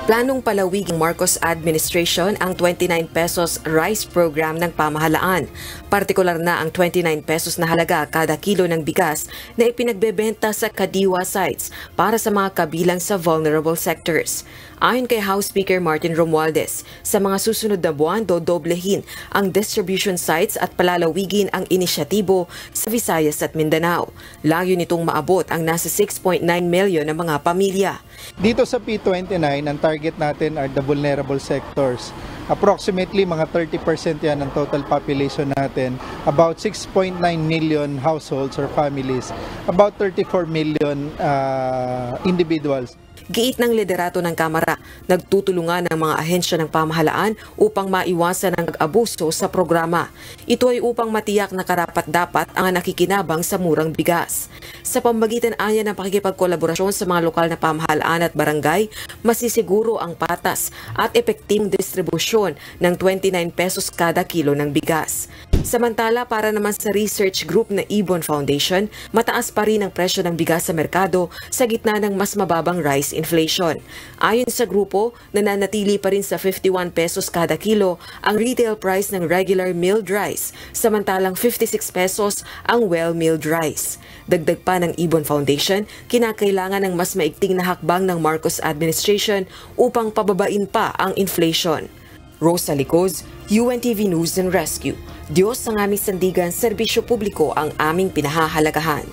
Planong palawigin ng Marcos administration ang 29 pesos rice program ng pamahalaan. Partikular na ang 29 pesos na halaga kada kilo ng bigas na ipinagbebenta sa kadiwa sites para sa mga kabilang sa vulnerable sectors. Ayon kay House Speaker Martin Romualdez, sa mga susunod na buwan dodoblehin ang distribution sites at palalawigin ang inisyatibo sa Visayas at Mindanao. Layo nitong maabot ang nasa 6.9 million na mga pamilya. Dito sa P29, ang target natin are the vulnerable sectors. Approximately mga 30% yan ng total population natin. About 6.9 million households or families. About 34 million individuals. Giit ng liderato ng Kamara, nagtutulungan ng mga ahensya ng pamahalaan upang maiwasan ang abuso sa programa. Ito ay upang matiyak na karapat-dapat ang nakikinabang sa murang bigas. Sa pamamagitan anya ng pakikipagkolaborasyon sa mga lokal na pamahalaan at barangay, masisiguro ang patas at epektibong distribusyon ng 29 pesos kada kilo ng bigas. Samantala, para naman sa research group na Ibon Foundation, mataas pa rin ang presyo ng bigas sa merkado sa gitna ng mas mababang rice inflation. Ayon sa grupo, nananatili pa rin sa 51 pesos kada kilo ang retail price ng regular milled rice, samantalang 56 pesos ang well-milled rice. Dagdag pa ng Ibon Foundation, kinakailangan ng mas maigting na hakbang ng Marcos administration upang pababain pa ang inflation. Rosa Licoz, UNTV News and Rescue. Diyos ang aming sandigan, serbisyo publiko ang aming pinahahalagahan.